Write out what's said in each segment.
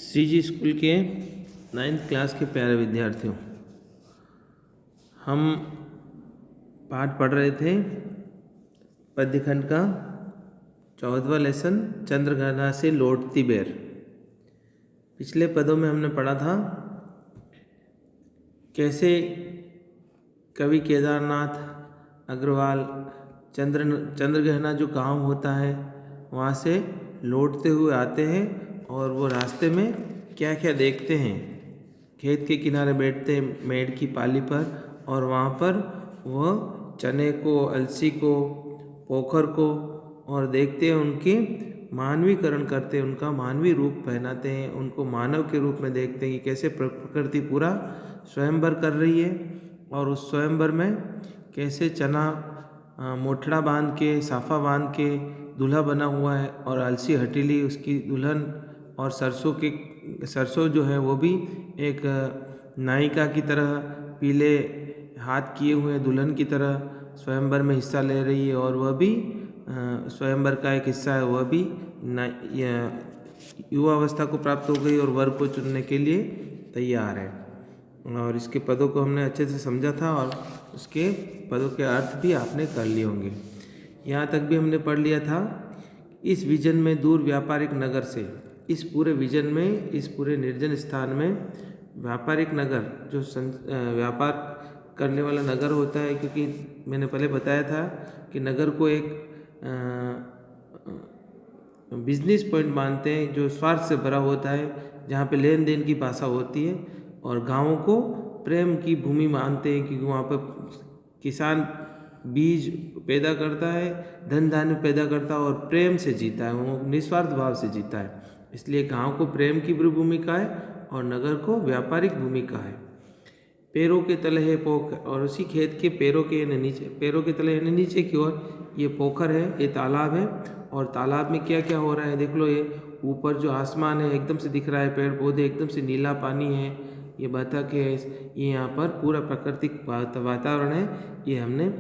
CG school के 9th class के प्यारे विद्यार्थियों, हम पाठ पढ़ रहे थे पद्यखंड का 14वां लेसन चंद्रघना से लौटती बेर। पिछले पदों में हमने पढ़ा था कैसे कवि केदारनाथ अग्रवाल चंद्रघना जो गांव होता है वहाँ से लौटते हुए आते हैं और वो रास्ते में क्या क्या देखते हैं। खेत के किनारे बैठते हैं मेड़ की पाली पर और वहाँ पर वह चने को, अलसी को, पोखर को और देखते हैं, उनके मानवीकरण करते हैं, उनका मानवीय रूप पहनाते हैं, उनको मानव के रूप में देखते हैं कि कैसे प्रकृति पूरा स्वयंवर कर रही है और उस स्वयंवर में कैसे चना मोटड़ा बांध के, साफा बांध के दूल्हा बना हुआ है और अलसी हटीली उसकी दुल्हन और सरसों जो है वो भी एक नायिका की तरह पीले हाथ किए हुए दुल्हन की तरह स्वयंवर में हिस्सा ले रही है और वह भी स्वयंवर का एक हिस्सा है, वह भी युवावस्था को प्राप्त हो गई और वर को चुनने के लिए तैयार है। और इसके पदों को हमने अच्छे से समझा था और उसके पदों के अर्थ भी आपने कर लिए होंगे। यहाँ तक भी हमने पढ़ लिया था। इस विजन में दूर व्यापारिक नगर से, इस पूरे विजन में, इस पूरे निर्जन स्थान में व्यापारिक नगर जो व्यापार करने वाला नगर होता है, क्योंकि मैंने पहले बताया था कि नगर को एक बिजनेस पॉइंट मानते हैं जो स्वार्थ से भरा होता है, जहाँ पे लेन देन की भाषा होती है, और गाँवों को प्रेम की भूमि मानते हैं क्योंकि वहाँ पर किसान बीज पैदा करता है, धन धान्य पैदा करता है और प्रेम से जीता है, वो निस्वार्थ भाव से जीता है। इसलिए गांव को प्रेम की भूमिका है और नगर को व्यापारिक भूमिका है। पैरों के तले है पोखर, और उसी खेत के पैरों के नीचे, पैरों के तले यानी नीचे की ओर ये पोखर है, ये तालाब है। और तालाब में क्या क्या हो रहा है देख लो। ये ऊपर जो आसमान है एकदम से दिख रहा है, पेड़ पौधे एकदम से नीला पानी है, ये बतख है, ये यहाँ पर पूरा प्राकृतिक वातावरण है। ये हमने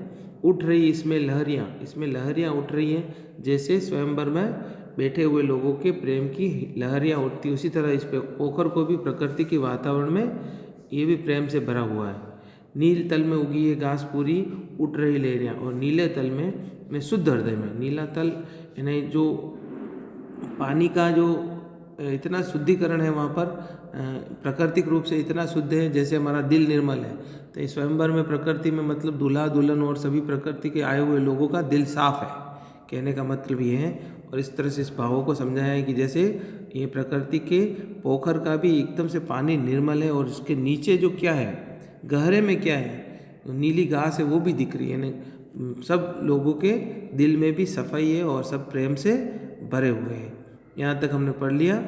उठ रही इसमें लहरियाँ उठ रही हैं, जैसे स्वयंवर में बैठे हुए लोगों के प्रेम की लहरियाँ उठती, उसी तरह इस पोखर को भी प्रकृति के वातावरण में ये भी प्रेम से भरा हुआ है। नील तल में उगी है घास पूरी उठ रही लहरियाँ, और नीले तल में शुद्ध हृदय में, नीला तल यानी जो पानी का जो इतना शुद्धिकरण है वहाँ पर प्राकृतिक रूप से इतना शुद्ध है जैसे हमारा दिल निर्मल है। तो इस स्वयंवर में प्रकृति में मतलब दूल्हा दुल्हन और सभी प्रकृति के आए हुए लोगों का दिल साफ है, कहने का मतलब ये है। और इस तरह से इस भावों को समझाया है कि जैसे ये प्रकृति के पोखर का भी एकदम से पानी निर्मल है और उसके नीचे जो क्या है, गहरे में क्या है, नीली घास है, वो भी दिख रही है। यानी सब लोगों के दिल में भी सफाई है और सब प्रेम से भरे हुए हैं। यहाँ तक हमने पढ़ लिया।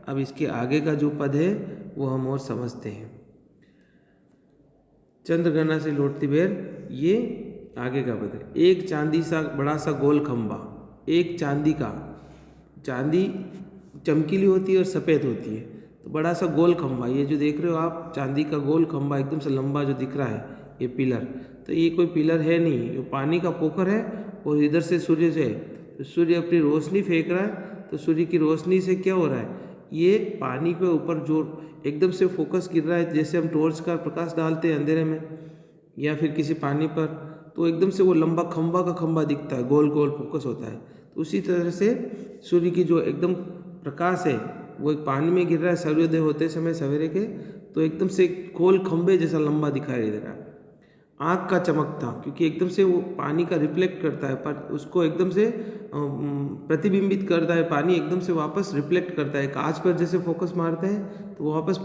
अब इसके आगे का जो पद है वो हम और समझते हैं। चंद्रघना से लौटती बेर, ये आगे का पद है। एक चांदी सा बड़ा सा गोल खंबा, एक चांदी का, चांदी चमकीली होती है और सफ़ेद होती है, तो बड़ा सा गोल खंबा, ये जो देख रहे हो आप चांदी का गोल खंबा एकदम से लंबा जो दिख रहा है, ये पिलर, तो ये कोई पिलर है नहीं, ये पानी का पोखर है और इधर से सूर्य से, तो सूर्य अपनी रोशनी फेंक रहा है, तो सूर्य की रोशनी से क्या हो रहा है, ये पानी के ऊपर जो एकदम से फोकस गिर रहा है, जैसे हम टॉर्च का प्रकाश डालते हैं अंधेरे में या फिर किसी पानी पर, तो एकदम से वो लंबा खंबा का खंबा दिखता है, गोल गोल फोकस होता है। तो उसी तरह से सूर्य की जो एकदम प्रकाश है वो एक पानी में गिर रहा है सूर्योदय होते समय सवेरे के, तो एकदम से गोल खंबे जैसा लंबा दिखाई दे रहा है। आँख का चमकता, क्योंकि एकदम से वो पानी का रिफ्लेक्ट करता है, पर उसको एकदम से प्रतिबिंबित करता है, पानी एकदम से वापस रिफ्लेक्ट करता है। कांच पर जैसे फोकस मारते हैं तो वापस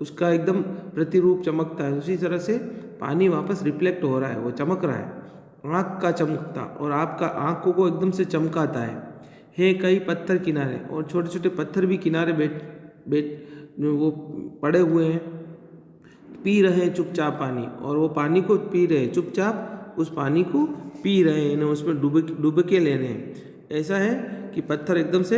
उसका एकदम प्रतिरूप चमकता है, उसी तरह से पानी वापस रिफ्लेक्ट हो रहा है, वो चमक रहा है। आँख का चमकता, और आपका आँखों को एकदम से चमकाता है कई पत्थर किनारे, और छोटे छोटे पत्थर भी किनारे बैठ वो पड़े हुए हैं, पी रहे हैं चुपचाप पानी, और वो पानी को पी रहे हैं चुपचाप, उस पानी को पी रहे हैं, उसमें डुबके ले रहे हैं। ऐसा है कि पत्थर एकदम से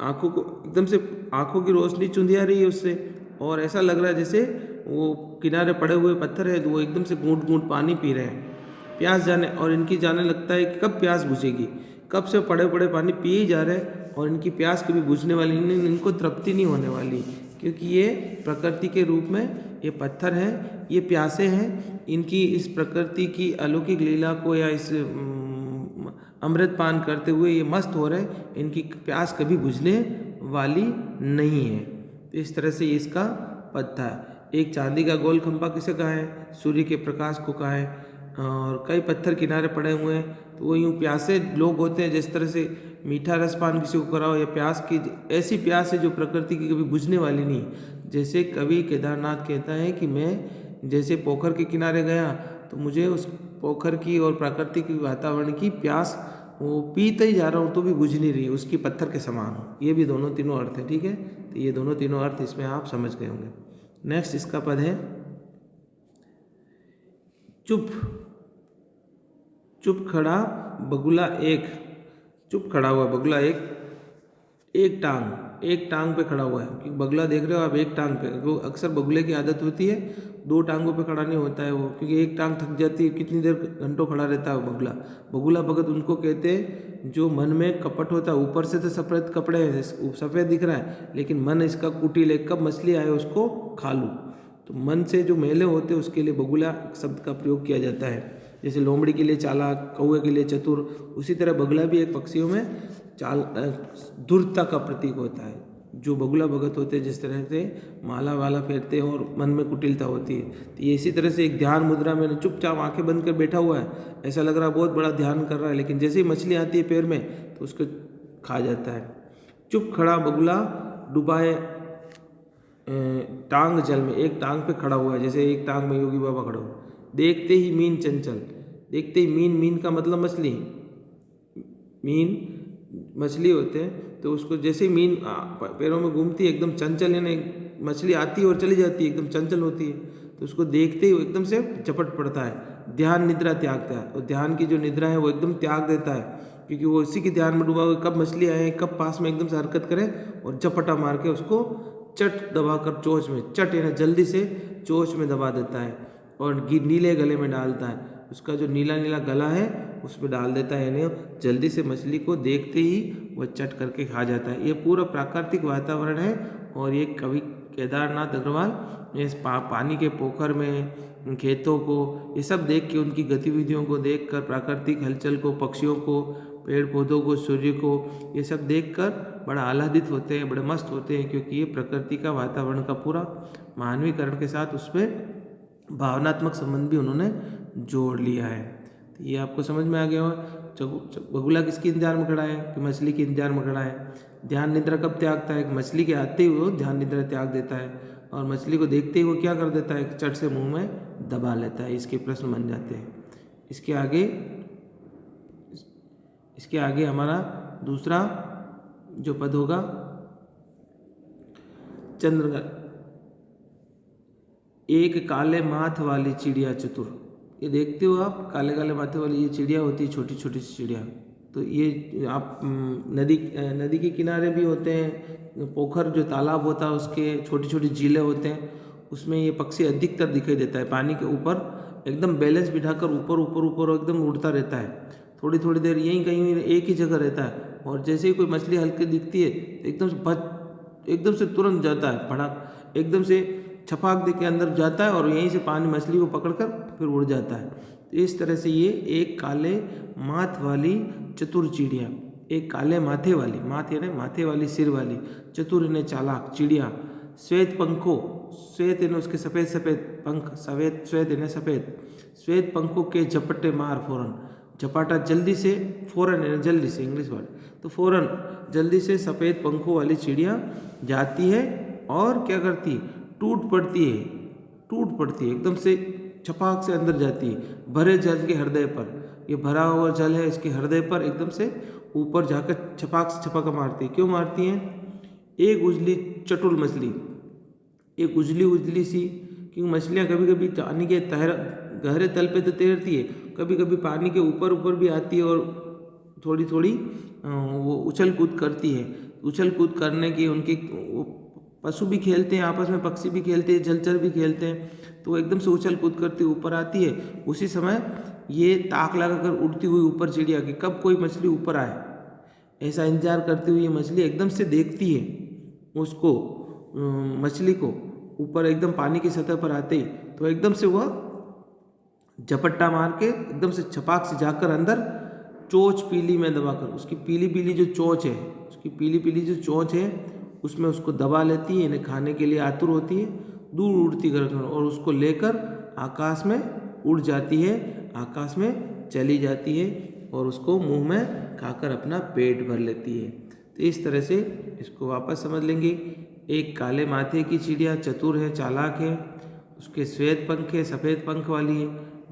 आँखों को, एकदम से आँखों की रोशनी चुंधिया रही है उससे, और ऐसा लग रहा है जैसे वो किनारे पड़े हुए पत्थर है तो वो एकदम से घूंट घूंट पानी पी रहे हैं। प्यास जाने, और इनकी जाने लगता है कि कब प्यास बुझेगी, कब से पड़े पड़े पानी पिए जा रहे हैं और इनकी प्यास कभी बुझने वाली नहीं, इनको तृप्ति नहीं होने वाली, क्योंकि ये प्रकृति के रूप में ये पत्थर हैं, ये प्यासे हैं। इनकी इस प्रकृति की अलौकिक लीला को या इस अमृत पान करते हुए ये मस्त हो रहे, इनकी प्यास कभी बुझने वाली नहीं है। तो इस तरह से इसका पत्ता है। एक चांदी का गोल खंभा किसे कहा है? सूर्य के प्रकाश को कहा है। और कई पत्थर किनारे पड़े हुए हैं, तो वो यूँ प्यासे लोग होते हैं। जिस तरह से मीठा रसपान किसी को कराओ या प्यास की, ऐसी प्यास है जो प्रकृति की कभी बुझने वाली नहीं। जैसे कवि केदारनाथ कहता है कि मैं जैसे पोखर के किनारे गया तो मुझे उस पोखर की और प्राकृतिक वातावरण की प्यास वो पीते ही जा रहा हूँ तो भी बुझ नहीं रही, उसकी पत्थर के समान हो। ये भी दोनों तीनों अर्थ है, ठीक है। तो ये दोनों तीनों अर्थ इसमें आप समझ गए होंगे। नेक्स्ट इसका पद है चुप। चुप खड़ा बगुला एक। चुप खड़ा हुआ बगुला एक टांग पे खड़ा हुआ है। क्योंकि बगुला देख रहे हो आप, एक टांग पे। अक्सर बगुले की आदत होती है दो टांगों पे खड़ा नहीं होता है वो, क्योंकि एक टांग थक जाती है, कितनी देर घंटों खड़ा रहता है बगुला। बगुला भगत उनको कहते हैं जो मन में कपट होता है। ऊपर से तो सफ़ेद कपड़े हैं, सफ़ेद दिख रहा है, लेकिन मन इसका कुटिल है, कब मछली आए उसको खा लूँ। तो मन से जो मेले होते हैं उसके लिए बगुला शब्द का प्रयोग किया जाता है। जैसे लोमड़ी के लिए चालाक, कौवे के लिए चतुर, उसी तरह बगुला भी एक पक्षियों में धूर्तता का प्रतीक होता है। जो बगुला भगत होते हैं जिस तरह से माला वाला फेरते हैं और मन में कुटिलता होती है, तो ये इसी तरह से एक ध्यान मुद्रा में चुपचाप आंखें बंद कर बैठा हुआ है। ऐसा लग रहा है बहुत बड़ा ध्यान कर रहा है, लेकिन जैसे ही मछली आती है पैर में तो उसको खा जाता है। चुप खड़ा बगुला डुबाए टांग जल में। एक टांग पे खड़ा हुआ है, जैसे एक टांग में योगी बाबा खड़ा हुआ। देखते ही मीन चंचल। देखते ही मीन का मतलब मछली। मीन मछली होते हैं, तो उसको जैसे ही मीन पैरों में घूमती है एकदम चंचल, यानी मछली आती है और चली जाती है, एकदम चंचल होती है, तो उसको देखते ही वो एकदम से झपट पड़ता है। ध्यान निद्रा त्यागता है, और ध्यान की जो निद्रा है वो एकदम त्याग देता है, क्योंकि वो इसी के ध्यान में डूबा हुआ, कब मछली आए, कब पास में एकदम से हरकत करे, और झपटा मार के उसको चट दबाकर चोंच में, चट यानी जल्दी से चोंच में दबा देता है और नीले गले में डालता है। उसका जो नीला नीला गला है उसमें डाल देता है, यानी जल्दी से मछली को देखते ही वह चट करके खा जाता है। ये पूरा प्राकृतिक वातावरण है, और ये कवि केदारनाथ अग्रवाल इस पानी के पोखर में खेतों को ये सब देख के, उनकी गतिविधियों को देख कर, प्राकृतिक हलचल को, पक्षियों को, पेड़ पौधों को, सूर्य को, ये सब देखकर बड़ा आह्लादित होते हैं, बड़े मस्त होते हैं, क्योंकि ये प्रकृति का वातावरण का पूरा मानवीकरण के साथ उसमें भावनात्मक संबंध भी उन्होंने जोड़ लिया है। तो ये आपको समझ में आ गया हो। बगुला किसके इंतजार में खड़ा है? कि मछली के इंतजार में खड़ा है। ध्यान निद्रा कब त्यागता है? कि मछली के आते ही वो ध्यान निद्रा त्याग देता है, और मछली को देखते ही वो क्या कर देता है? चट से मुंह में दबा लेता है। इसके प्रश्न बन जाते हैं। इसके आगे हमारा दूसरा जो पद होगा चंद्र। एक काले माथ वाली चिड़िया चतुर। ये देखते हो आप, काले काले माथे वाली ये चिड़िया होती है, छोटी छोटी सी चिड़िया। तो ये आप नदी के किनारे भी होते हैं, पोखर जो तालाब होता है उसके छोटी छोटी झीलें होते हैं, उसमें ये पक्षी अधिकतर दिखाई देता है। पानी के ऊपर एकदम बैलेंस बिठाकर ऊपर ऊपर ऊपर एकदम उड़ता रहता है। थोड़ी थोड़ी देर यहीं कहीं एक ही जगह रहता है, और जैसे ही कोई मछली हल्की दिखती है तो एकदम से तुरंत जाता है, भड़क एकदम से छपाक दे के अंदर जाता है, और यहीं से पानी मछली को पकड़कर फिर उड़ जाता है। तो इस तरह से ये एक काले माथ वाली चतुर चिड़िया, एक काले माथे वाली, माथ यानी माथे वाली, सिर वाली, चतुर यानी चालाक चिड़िया, श्वेत पंखों, श्वेत यानी उसके सफ़ेद सफ़ेद पंख, श्वेत यानी सफ़ेद, श्वेत पंखों के झपट्टे मार फौरन, झपाटा जल्दी से, फौरन यानी जल्दी से, इंग्लिश वर्ड, तो फौरन जल्दी से सफ़ेद पंखों वाली चिड़िया जाती है और क्या करती? टूट पड़ती है एकदम से, छपाक से अंदर जाती है भरे जल के हृदय पर। ये भरा हुआ जल है, इसके हृदय पर एकदम से ऊपर जाकर छपाक से छपाका मारती है। क्यों मारती हैं? एक उजली चटुल मछली, एक उजली सी, क्योंकि मछलियाँ कभी कभी पानी के गहरे तल पे तो तैरती है, कभी कभी पानी के ऊपर भी आती है, और थोड़ी थोड़ी वो उछल कूद करती है। उछल कूद करने की उनकी, पशु भी खेलते हैं आपस में, पक्षी भी खेलते हैं, जलचर भी खेलते हैं, तो एकदम से उछल कूद करती ऊपर आती है। उसी समय ये ताक लगाकर उड़ती हुई ऊपर चिड़िया की, कब कोई मछली ऊपर आए, ऐसा इंतजार करती हुई ये मछली एकदम से देखती है उसको, मछली को ऊपर एकदम पानी की सतह पर आते ही, तो एकदम से वह झपट्टा मार के एकदम से छपाक से जाकर अंदर चोंच पीली में दबाकर, उसकी पीली पीली जो चोंच है, उसकी पीली पीली जो चोंच है उसमें उसको दबा लेती है, इन्हें खाने के लिए आतुर होती है, दूर उड़ती कर और उसको लेकर आकाश में उड़ जाती है, आकाश में चली जाती है और उसको मुंह में खाकर अपना पेट भर लेती है। तो इस तरह से इसको वापस समझ लेंगे। एक काले माथे की चिड़िया चतुर है, चालाक है, उसके श्वेत पंख है, सफ़ेद पंख वाली है,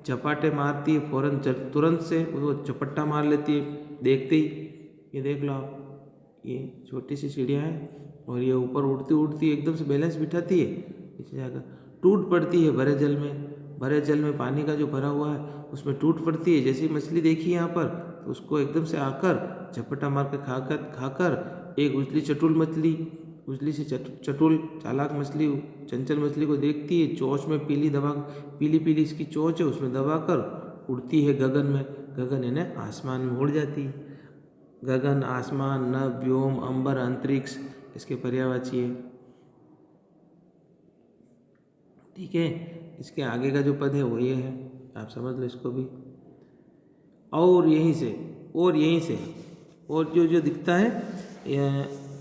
झपाटे मारती है, फौरन तुरंत से वो झपट्टा मार लेती है देखते ही। ये देख लो आप, ये छोटी सी चिड़िया है और ये ऊपर उड़ती उड़ती एकदम से बैलेंस बिठाती है, नीचे जाकर टूट पड़ती है भरे जल में। भरे जल में पानी का जो भरा हुआ है उसमें टूट पड़ती है। जैसी मछली देखी यहाँ पर, तो उसको एकदम से आकर झपट्टा मार कर खाकर एक उजली चटुल मछली, उजली से चटुल चालाक मछली, चंचल मछली को देखती है, चोंच में पीली पीली इसकी चोंच है, उसमें दबाकर उड़ती है गगन में। गगन यानी आसमान में उड़ जाती है। गगन, आसमान, नभ, व्योम, अंबर, अंतरिक्ष इसके पर्यायवाची है। ठीक है, इसके आगे का जो पद है वो ये है, आप समझ लो इसको भी। और यहीं से और जो दिखता है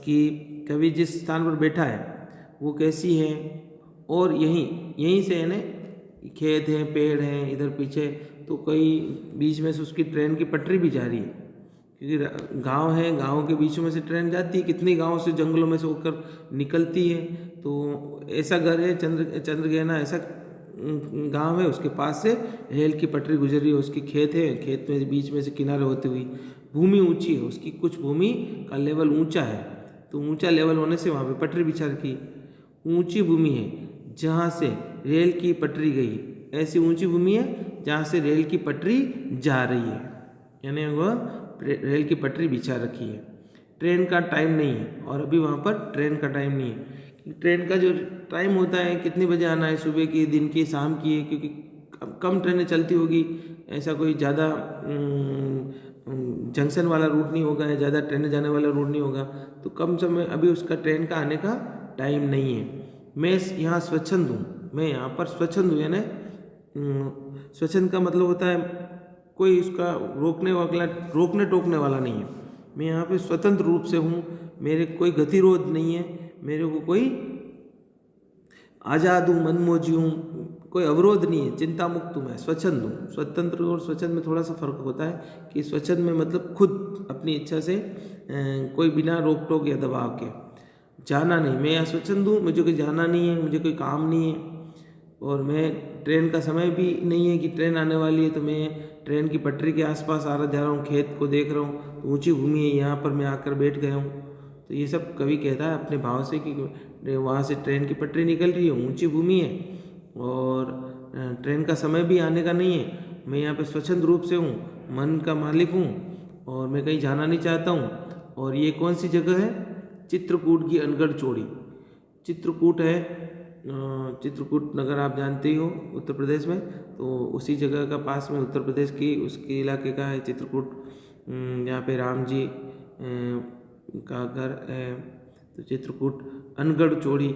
कि कवि जिस स्थान पर बैठा है वो कैसी है, और यहीं से यानी खेत है, पेड़ है, इधर पीछे तो कई बीच में से उसकी ट्रेन की पटरी भी जा रही है, क्योंकि गांव है, गांव के बीचों में से ट्रेन जाती है, कितने गांव से जंगलों में से होकर निकलती है। तो ऐसा घर है चंद्रगहना, ऐसा गांव है, उसके पास से रेल की पटरी गुजर रही है, उसकी खेत है, खेत में बीच में से किनारे होती हुई भूमि ऊंची है, उसकी कुछ भूमि का लेवल ऊंचा है, तो ऊंचा लेवल होने से वहाँ पे पटरी बिछा रखी। ऊंची भूमि है जहाँ से रेल की पटरी गई, ऐसी ऊंची भूमि है जहाँ से रेल की पटरी जा रही है, यानी वह रेल की पटरी बिछा रखी है। ट्रेन का टाइम नहीं है, और अभी वहाँ पर ट्रेन का टाइम नहीं है। ट्रेन का जो टाइम होता है कितने बजे आना है, सुबह की, दिन की, शाम की है, क्योंकि कम ट्रेनें चलती होगी, ऐसा कोई ज़्यादा जंक्शन वाला रूट नहीं होगा, या ज़्यादा ट्रेनें जाने वाला रूट नहीं होगा, तो कम समय अभी उसका ट्रेन का आने का टाइम नहीं है। मैं यहाँ स्वच्छंद हूँ, मैं यहाँ पर स्वच्छंद हूँ, यानी स्वच्छंद का मतलब होता है कोई उसका रोकने टोकने वाला नहीं है। मैं यहाँ पे स्वतंत्र रूप से हूँ, मेरे कोई गतिरोध नहीं है, मेरे को कोई आज़ाद हूँ, मनमोजी हूँ, कोई अवरोध नहीं है, चिंता मुक्त हूँ, मैं स्वच्छंद हूँ। स्वतंत्र और स्वच्छंद में थोड़ा सा फर्क होता है कि स्वच्छंद में मतलब खुद अपनी इच्छा से कोई बिना रोक टोक या दबाव के जाना नहीं। मैं यहाँ स्वच्छंद हूँ, मुझे कोई जाना नहीं है, मुझे कोई काम नहीं है, और मैं ट्रेन का समय भी नहीं है कि ट्रेन आने वाली है तो मैं ट्रेन की पटरी के आसपास आ रहा जा रहा हूँ, खेत को देख रहा हूँ, तो ऊंची भूमि है, यहाँ पर मैं आकर बैठ गया हूँ। तो ये सब कवि कहता है अपने भाव से कि वहाँ से ट्रेन की पटरी निकल रही है, ऊंची भूमि है, और ट्रेन का समय भी आने का नहीं है, मैं यहाँ पे स्वच्छंद रूप से हूँ, मन का मालिक हूँ, और मैं कहीं जाना नहीं चाहता हूँ। और ये कौन सी जगह है? चित्रकूट की अनगढ़ चौड़ी। चित्रकूट है, चित्रकूट नगर आप जानते ही हो उत्तर प्रदेश में, तो उसी जगह का पास में उत्तर प्रदेश की उसके इलाके का है चित्रकूट, यहाँ पे राम जी का घर है। तो चित्रकूट अनगढ़ चौड़ी,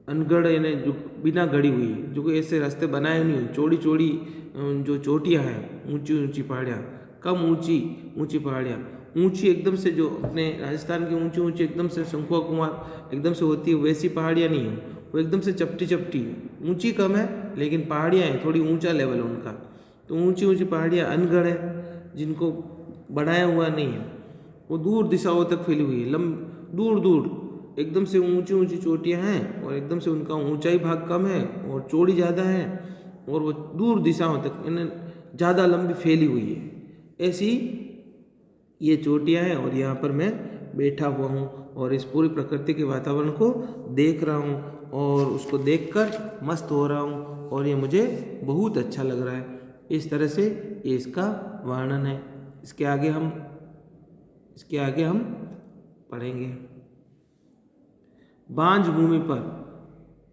अनगढ़ यानी जो बिना गढ़ी हुई है, जो कोई ऐसे रास्ते बनाए नहीं हुए, चौड़ी चौड़ी जो चोटियाँ हैं, ऊंची ऊंची पहाड़ियाँ, कम ऊंची पहाड़ियाँ, ऊंची एकदम से, जो अपने राजस्थान की ऊंची ऊंची एकदम से शंकुआ कुमार एकदम से होती है, वैसी पहाड़ियाँ नहीं है, वो एकदम से चपटी चपटी, ऊंची कम है लेकिन पहाड़ियाँ हैं, थोड़ी ऊंचा लेवल है उनका। तो ऊंची ऊंची पहाड़ियाँ अनगढ़ है, जिनको बनाया हुआ नहीं है, वो दूर दिशाओं तक फैली हुई है, दूर दूर एकदम से ऊंची ऊंची चोटियाँ हैं, और एकदम से उनका ऊंचाई भाग कम है और चौड़ी ज़्यादा है, और वो दूर दिशाओं तक ज़्यादा लंबी फैली हुई है। ऐसी ये चोटियाँ हैं, और यहाँ पर मैं बैठा हुआ हूँ और इस पूरी प्रकृति के वातावरण को देख रहा हूँ, और उसको देखकर मस्त हो रहा हूँ, और ये मुझे बहुत अच्छा लग रहा है। इस तरह से ये इसका वर्णन है। इसके आगे हम पढ़ेंगे। बांझ भूमि पर,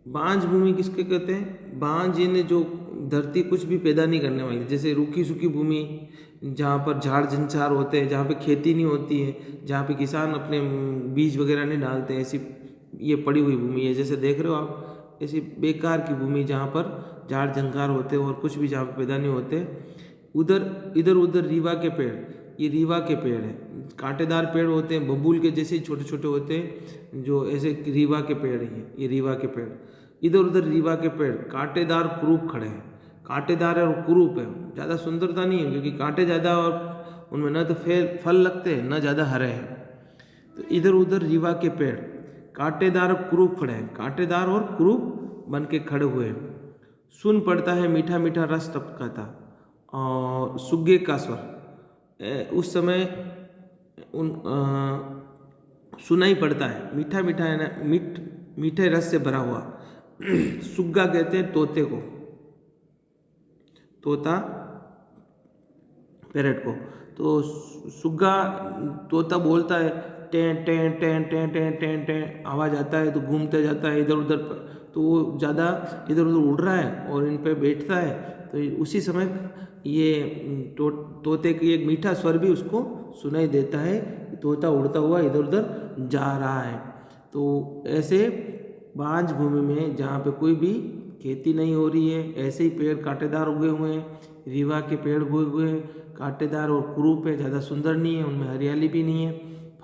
बांझ भूमि किसके कहते हैं? बांझ यानी जो धरती कुछ भी पैदा नहीं करने वाली। जैसे रूखी सूखी भूमि, जहाँ पर झाड़ झंझार होते हैं, जहाँ पे खेती नहीं होती है, जहाँ पे किसान अपने बीज वगैरह नहीं डालते, ऐसी ये पड़ी हुई भूमि है। जैसे देख रहे हो आप, ऐसी बेकार की भूमि जहाँ पर झाड़ झंकार होते हैं और कुछ भी जहाँ पे पैदा नहीं होते। इधर उधर रीवा के पेड़, ये रीवा के पेड़ हैं, कांटेदार पेड़ होते हैं, बबूल के जैसे छोटे छोटे होते हैं, जो ऐसे रीवा के पेड़ हैं, ये रीवा के पेड़। इधर उधर रीवा के पेड़ कांटेदार कुरूप खड़े हैं। कांटेदार और कुरूप है, ज़्यादा सुंदरता नहीं है, क्योंकि कांटे ज़्यादा और उनमें न तो फल लगते हैं न ज़्यादा हरे हैं। तो इधर उधर रीवा के पेड़ कांटेदार और कुरूप खड़े हैं, कांटेदार और कुरूप बन के खड़े हुए हैं। सुन पड़ता है मीठा मीठा रस टपकाता, और सुग्गे का स्वर उस समय सुनाई पड़ता है। मीठा मीठा है ना, मीठे रस से भरा हुआ। सुग्गा कहते हैं तोते को, तोता पैरट को। तो सुग्गा तोता बोलता है, टें टें टें टें टें टें टें आवाज़ आता है, तो घूमते जाता है इधर उधर। तो वो ज़्यादा इधर उधर उड़ रहा है और इन पे बैठता है। तो उसी समय ये तोते की एक मीठा स्वर भी उसको सुनाई देता है, तोता उड़ता हुआ इधर उधर जा रहा है। तो ऐसे बांझ भूमि में जहाँ पे कोई भी खेती नहीं हो रही है, ऐसे ही पेड़ कांटेदार उगे हुए हैं, रीवा के पेड़ उगे हुए हैं, कांटेदार और कुरूप है, ज़्यादा सुंदर नहीं है, उनमें हरियाली भी नहीं है,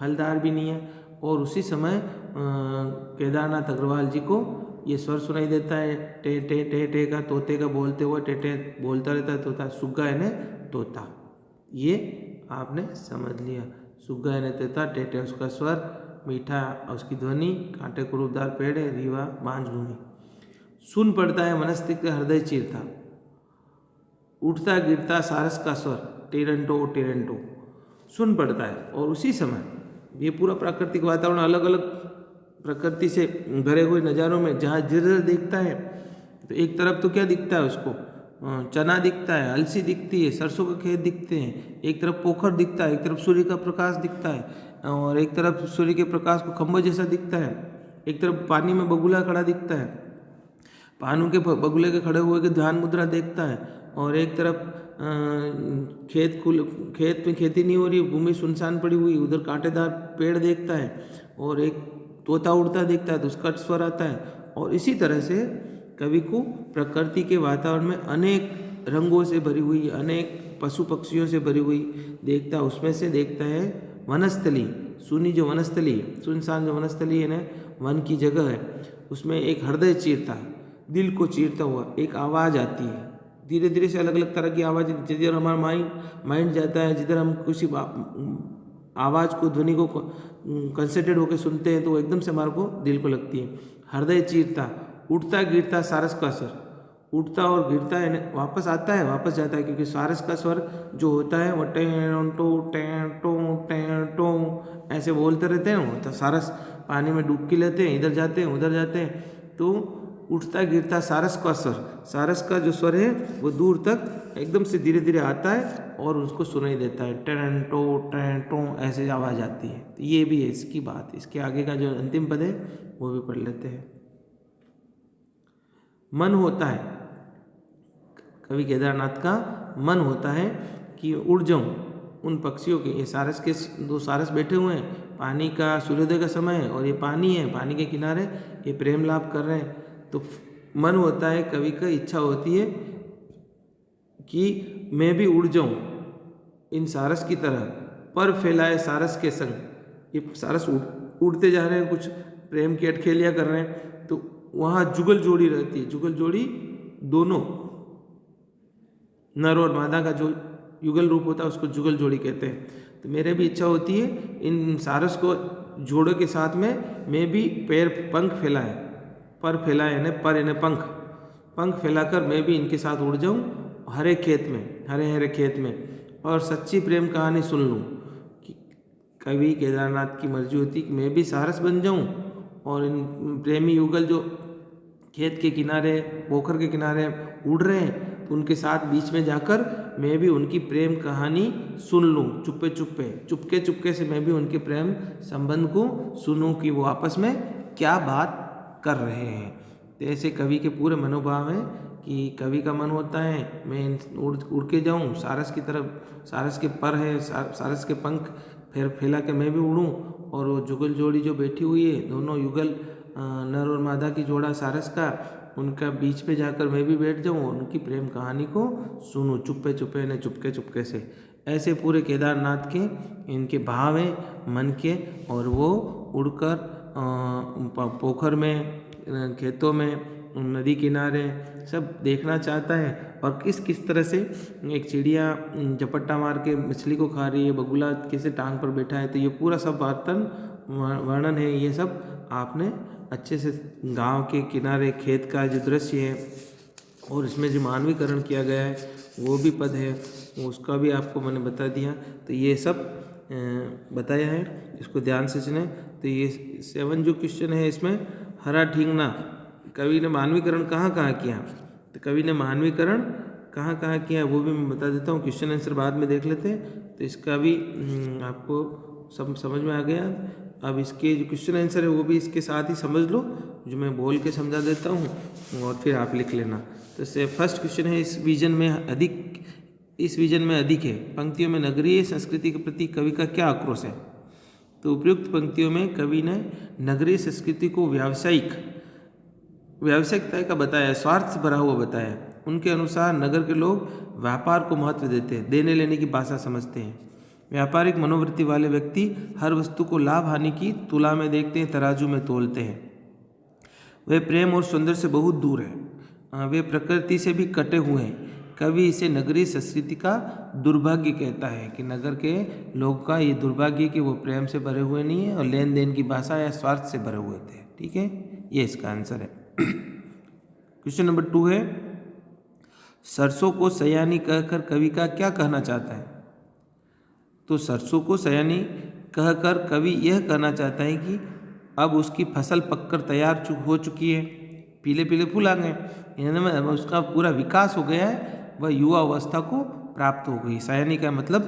फलदार भी नहीं है। और उसी समय केदारनाथ अग्रवाल जी को ये स्वर सुनाई देता है, टे टे टे टे का, तोते का बोलते हुए टे टे बोलता रहता है तोता। सुग्गा यानी तोता, ये आपने समझ लिया। सुग्गा यानी तोता, टे टे उसका स्वर, मीठा उसकी ध्वनि, कांटे कुरूपदार पेड़ है, रीवा बांझ भूमि। सुन पड़ता है मनस्तिष्क हृदय चीरता, उठता गिरता सारस का स्वर, टेरंटो टेरंटो सुन पड़ता है। और उसी समय ये पूरा प्राकृतिक वातावरण अलग अलग प्रकृति से भरे हुए नज़ारों में जहाँ जिधर देखता है, तो एक तरफ तो क्या दिखता है उसको, चना दिखता है, अलसी दिखती है, सरसों के खेत दिखते हैं, एक तरफ पोखर दिखता है, एक तरफ सूर्य का प्रकाश दिखता है, और एक तरफ सूर्य के प्रकाश को खंभा जैसा दिखता है, एक तरफ पानी में बगुला खड़ा दिखता है, पानू के बगुले के खड़े हुए के ध्यान मुद्रा देखता है, और एक तरफ खेत में खेती नहीं हो रही, भूमि सुनसान पड़ी हुई, उधर कांटेदार पेड़ देखता है, और एक तोता उड़ता देखता है तो उसका स्वर आता है। और इसी तरह से कवि को प्रकृति के वातावरण में अनेक रंगों से भरी हुई, अनेक पशु पक्षियों से भरी हुई देखता है। उसमें से देखता है वनस्थली, सुनी जो वनस्थली है, सुनसान जो वनस्थली है ना, वन की जगह है, उसमें एक हृदय चीरता, दिल को चीरता हुआ एक आवाज़ आती है। धीरे धीरे से अलग अलग तरह की आवाज़, जिधर हमारा माइंड जाता है, जिधर हम किसी आवाज़ को, ध्वनि को कंसंट्रेट होकर सुनते हैं, तो एकदम से हमारे को दिल को लगती है। हृदय चीरता, उठता गिरता सारस का स्वर, उठता और गिरता है, वापस आता है वापस जाता है, क्योंकि सारस का स्वर जो होता है वो टें टो ऐसे बोलते रहते हैं। तो सारस पानी में डुबकी लेते हैं, इधर जाते हैं उधर जाते हैं, तो उठता गिरता सारस का स्वर, सारस का जो स्वर है वो दूर तक एकदम से धीरे धीरे आता है और उसको सुनाई देता है, टें टो ऐसे आवाज़ आती है। तो ये भी है इसकी बात। इसके आगे का जो अंतिम पद है वो भी पढ़ लेते हैं। मन होता है, कवि केदारनाथ का मन होता है कि उड़ जाऊं उन पक्षियों के, ये सारस के दो सारस बैठे हुए हैं, पानी का सूर्योदय का समय है और ये पानी है, पानी के किनारे ये प्रेम लाभ कर रहे हैं। तो मन होता है, कवि का इच्छा होती है कि मैं भी उड़ जाऊं इन सारस की तरह, पर फैलाए सारस के संग। ये सारस उड़ते जा रहे हैं, कुछ प्रेम की अटखेलियाँ कर रहे हैं, तो वहाँ जुगल जोड़ी रहती है। जुगल जोड़ी दोनों नर और मादा का जो युगल रूप होता है उसको जुगल जोड़ी कहते हैं। तो मेरे भी इच्छा होती है इन सारस को जोड़ों के साथ में मैं भी पंख फैलाए, पर फैलाए यानी पर यानी पंख फैलाकर मैं भी इनके साथ उड़ जाऊं हरे खेत में, हरे हरे खेत में, और सच्ची प्रेम कहानी सुन लूं। कि कवि केदारनाथ की मर्जी होती कि मैं भी सारस बन जाऊं और इन प्रेमी युगल जो खेत के किनारे, पोखर के किनारे उड़ रहे हैं, तो उनके साथ बीच में जाकर मैं भी उनकी प्रेम कहानी सुन लूं, चुपके चुपके से मैं भी उनके प्रेम संबंध को सुनूं कि वो आपस में क्या बात कर रहे हैं। तो ऐसे कवि के पूरे मनोभाव हैं कि कवि का मन होता है मैं उड़ के जाऊं सारस की तरफ, सारस के पर है, सारस के पंख फिर फैला के मैं भी उड़ूं, और वो जुगल जोड़ी जो बैठी हुई है, दोनों युगल नर और मादा की जोड़ा सारस का, उनका बीच पे जाकर मैं भी बैठ जाऊं और उनकी प्रेम कहानी को सुनूं चुप्पे चुप्पे ने चुपके चुपके से। ऐसे पूरे केदारनाथ के इनके भाव हैं मन के, और वो उड़कर पोखर में, खेतों में, नदी किनारे सब देखना चाहता है, और किस किस तरह से एक चिड़िया झपट्टा मार के मछली को खा रही है, बगुला कैसे टांग पर बैठा है। तो ये पूरा सब वर्णन है, ये सब आपने अच्छे से गांव के किनारे खेत का जो दृश्य है, और इसमें जो मानवीकरण किया गया है वो भी पद है, उसका भी आपको मैंने बता दिया। तो ये सब बताया है, इसको ध्यान से सुने। तो ये 7 जो क्वेश्चन है इसमें हरा ठींगना, कवि ने मानवीकरण कहाँ कहाँ किया, तो कवि ने मानवीकरण कहाँ कहाँ किया वो भी मैं बता देता हूँ। क्वेश्चन आंसर बाद में देख लेते हैं, तो इसका भी आपको सब समझ में आ गया। अब इसके जो क्वेश्चन आंसर है वो भी इसके साथ ही समझ लो, जो मैं बोल के समझा देता हूँ, और फिर आप लिख लेना। तो फर्स्ट क्वेश्चन है, इस विजन में अधिक है पंक्तियों में नगरीय संस्कृति के प्रति कवि का क्या आक्रोश है। तो उपयुक्त पंक्तियों में कवि ने नगरीय संस्कृति को व्यावसायिकता का बताया, स्वार्थ से भरा हुआ बताया। उनके अनुसार नगर के लोग व्यापार को महत्व देते हैं, देने लेने की भाषा समझते हैं। व्यापारिक मनोवृत्ति वाले व्यक्ति हर वस्तु को लाभ हानि की तुला में देखते हैं, तराजू में तोलते हैं। वे प्रेम और सौंदर्य से बहुत दूर हैं, वे प्रकृति से भी कटे हुए हैं। कवि इसे नगरीय संस्कृति का दुर्भाग्य कहता है, कि नगर के लोग का ये दुर्भाग्य कि वो प्रेम से भरे हुए नहीं है और लेन देन की भाषा या स्वार्थ से भरे हुए थे। ठीक है, ये इसका आंसर है। क्वेश्चन नंबर 2 है, सरसों को सयानी कहकर कवि का क्या कहना चाहता है। तो सरसों को सयानी कहकर कवि यह कहना चाहता है कि अब उसकी फसल पककर तैयार हो चुकी है, पीले पीले फूल आ गए, यानी उसका पूरा विकास हो गया है, वह युवा अवस्था को प्राप्त हो गई। सयानी का मतलब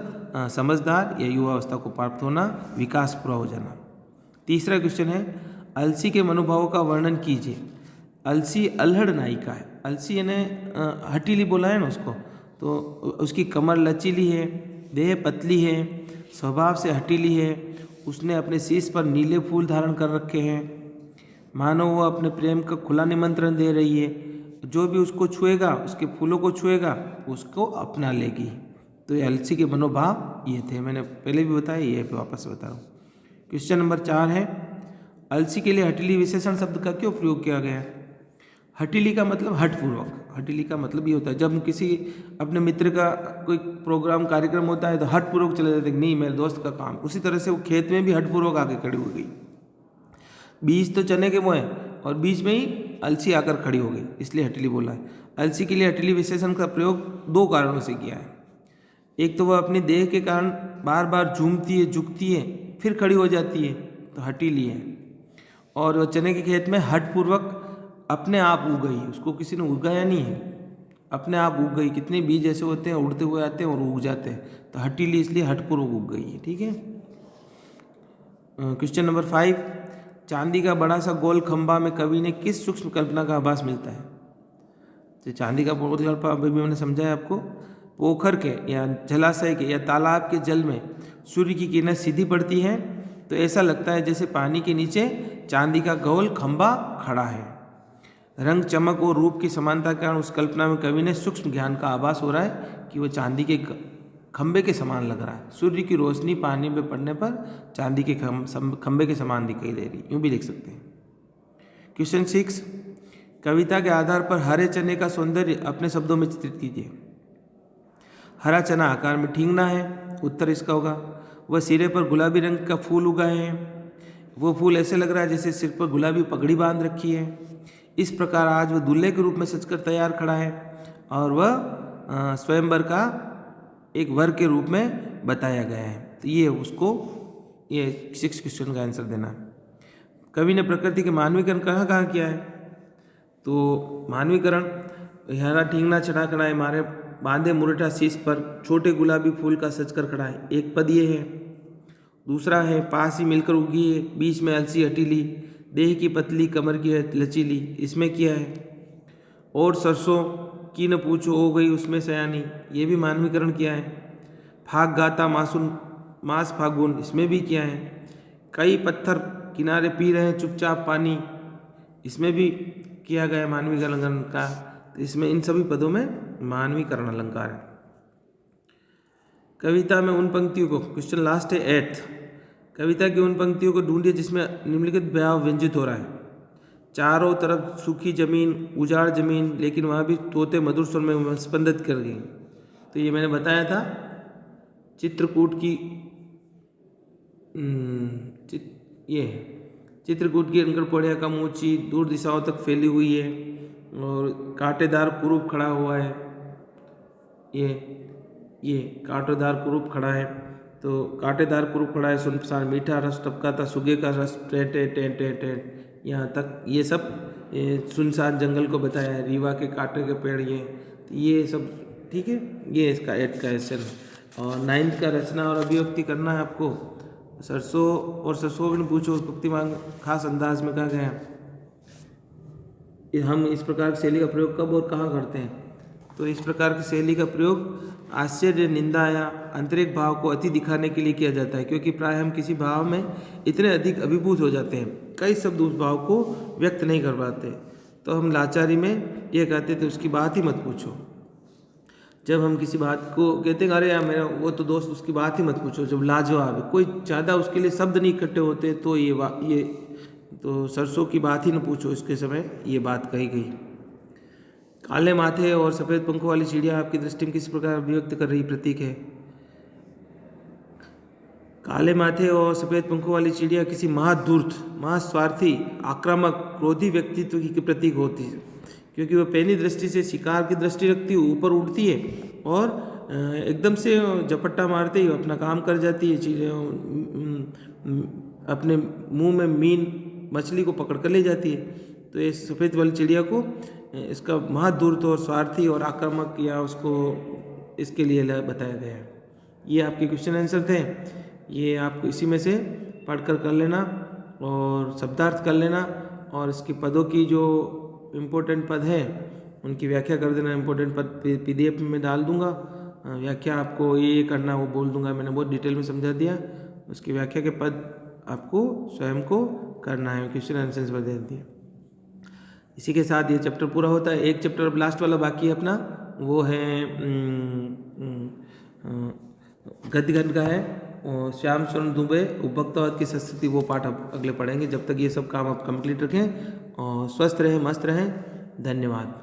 समझदार या युवा अवस्था को प्राप्त होना, विकास पूरा हो जाना। तीसरा क्वेश्चन है, अलसी के मनोभावों का वर्णन कीजिए। अलसी अल्हड़ नायिका है, अलसी यानी हटीली बोला है ना उसको, तो उसकी कमर लचीली है, देह पतली है, स्वभाव से हटीली है, उसने अपने शीश पर नीले फूल धारण कर रखे हैं, मानो वो अपने प्रेम का खुला निमंत्रण दे रही है, जो भी उसको छुएगा, उसके फूलों को छुएगा, उसको अपना लेगी। तो ये अलसी के मनोभाव ये थे, मैंने पहले भी बताया, ये पे वापस बता रहा हूँ। क्वेश्चन नंबर 4 है, अलसी के लिए हटीली विशेषण शब्द का क्यों प्रयोग किया गया है। हटीली का मतलब हठपूर्वक, हटीली का मतलब ये होता है जब किसी अपने मित्र का कोई प्रोग्राम कार्यक्रम होता है तो हठपूर्वक चले जाते हैं, नहीं मेरे दोस्त का काम। उसी तरह से वो खेत में भी हठपूर्वक आके खड़ी हो गई। बीज तो चने के वो हैं और बीच में ही अलसी आकर खड़ी हो गई, इसलिए हटीली बोला है। अलसी के लिए हटीली विशेषण का प्रयोग 2 कारणों से किया है। एक तो वह अपने देह के कारण बार बार झूमती है, झुकती है, फिर खड़ी हो जाती है, तो हटीली है। और वह चने के खेत में हठपूर्वक अपने आप उग गई, उसको किसी ने उगाया नहीं है, अपने आप उग गई। कितने बीज ऐसे होते हैं उड़ते हुए आते हैं और उग जाते हैं, तो हटीली इसलिए हठपूर्वक उग गई है। ठीक है। क्वेश्चन नंबर 5, चांदी का बड़ा सा गोल खंभा में कवि ने किस सूक्ष्म कल्पना का आभास मिलता है। तो चांदी का गोल खंभा अभी भी मैंने समझाया आपको, पोखर के या जलाशय के या तालाब के जल में सूर्य की किरणें सीधी पड़ती हैं, तो ऐसा लगता है जैसे पानी के नीचे चांदी का गोल खंभा खड़ा है। रंग, चमक और रूप की समानता के कारण उस कल्पना में कवि ने सूक्ष्म ज्ञान का आभास हो रहा है कि वह चांदी के खंभे के समान लग रहा है। सूर्य की रोशनी पानी में पड़ने पर चांदी के खंभे के समान दिखाई दे रही, यूँ भी लिख सकते हैं। क्वेश्चन 6, कविता के आधार पर हरे चने का सौंदर्य अपने शब्दों में चित्रित कीजिए। हरा चना आकार में ठींगना है, उत्तर इसका होगा। वह सिरे पर गुलाबी रंग का फूल उगाए हैं, वो फूल ऐसे लग रहा है जैसे सिर पर गुलाबी पगड़ी बांध रखी है। इस प्रकार आज वह दूल्हे के रूप में सजकर तैयार खड़ा है और वह स्वयंवर का एक वर के रूप में बताया गया है। तो ये उसको ये 6 क्वेश्चन का आंसर देना। कवि ने प्रकृति के मानवीकरण कहाँ कहाँ किया है। तो मानवीकरण, हरा ठींगना चढ़ा खड़ा है, मारे बांधे मुरठा शीश पर छोटे गुलाबी फूल का सजकर खड़ा है, एक पद ये है। दूसरा है, पास ही मिलकर उगी है, बीच में अलसी हटीली, देह की पतली कमर की लचीली, इसमें किया है। और सरसों की न पूछो हो गई उसमें सयानी, ये भी मानवीकरण किया है। फाग गाता मासून मास फागुन, इसमें भी किया है। कई पत्थर किनारे पी रहे हैं चुपचाप पानी, इसमें भी किया गया है मानवीकरण का। तो इसमें इन सभी पदों में मानवीकरण अलंकार है। कविता में उन पंक्तियों को, क्वेश्चन लास्ट है 8th, कविता की उन पंक्तियों को ढूंढिए जिसमें निम्नलिखित भाव व्यंजित हो रहा है। चारों तरफ सूखी जमीन, उजाड़ जमीन, लेकिन वहाँ भी तोते मधुर स्वर में स्पंदित कर गई। तो ये मैंने बताया था चित्रकूट की चित्रकूट की अंकर पौड़िया कम ऊंची दूर दिशाओं तक फैली हुई है और कांटेदार कुरूप खड़ा हुआ है। ये कांटेदार कुरूप खड़ा है, तो कांटेदार कुरूप खड़ा है, सुनसान मीठा रस टपकाता सुगे का रस टें टें टें टें टें, यहाँ तक ये सब सुनसान जंगल को बताया है। रीवा के कांटे के पेड़ ये सब ठीक है। ये इसका 8th का क्वेश्चन। और 9th का रचना और अभिव्यक्ति करना है आपको। सरसों और सरसों में पूछो, पंक्तिमान खास अंदाज में कहा गया। हम इस प्रकार की शैली का प्रयोग कब और कहाँ करते हैं? तो इस प्रकार की शैली का प्रयोग आश्चर्य, निंदा या आंतरिक भाव को अति दिखाने के लिए किया जाता है, क्योंकि प्राय हम किसी भाव में इतने अधिक अभिभूत हो जाते हैं, कई शब्द उस भाव को व्यक्त नहीं कर पाते। तो हम लाचारी में ये कहते थे उसकी बात ही मत पूछो। जब हम किसी बात को कहते हैं अरे यार मेरा वो तो दोस्त, उसकी बात ही मत पूछो, जब लाजवाब है, कोई ज़्यादा उसके लिए शब्द नहीं इकट्ठे होते, तो ये तो सरसों की बात ही न पूछो, इसके समय ये बात कही गई। काले माथे और सफ़ेद पंखों वाली चिड़िया आपकी दृष्टि में किस प्रकार अभिव्यक्त कर रही प्रतीक है? काले माथे और सफ़ेद पंखों वाली चिड़िया किसी महाधूर्त, महास्वार्थी, आक्रामक, क्रोधी व्यक्तित्व की प्रतीक होती है, क्योंकि वह पहली दृष्टि से शिकार की दृष्टि रखती है, ऊपर उड़ती है और एकदम से झपट्टा मारते ही अपना काम कर जाती है। चिड़िया अपने मुंह में मीन मछली को पकड़ कर ले जाती है। तो ये सफ़ेद वाली चिड़िया को इसका महाधूर्त और स्वार्थी और आक्रामक या उसको इसके लिए बताया गया है। ये आपके क्वेश्चन आंसर थे। ये आपको इसी में से पढ़कर कर लेना और शब्दार्थ कर लेना, और इसके पदों की जो इम्पोर्टेंट पद हैं उनकी व्याख्या कर देना। इम्पोर्टेंट पद PDF में डाल दूंगा, व्याख्या आपको ये करना वो बोल दूंगा, मैंने बहुत डिटेल में समझा दिया। उसकी व्याख्या के पद आपको स्वयं को करना है, क्वेश्चन आंसर्स पर दे दिए। इसी के साथ ये चैप्टर पूरा होता है। एक चैप्टर अब लास्ट वाला बाकी है अपना, वो है गद्य गण का है, और श्याम शरण दुबे उपभोक्तावाद की संस्कृति, वो पाठ आप अगले पढ़ेंगे। जब तक ये सब काम आप कंप्लीट रखें और स्वस्थ रहें, मस्त रहें। धन्यवाद।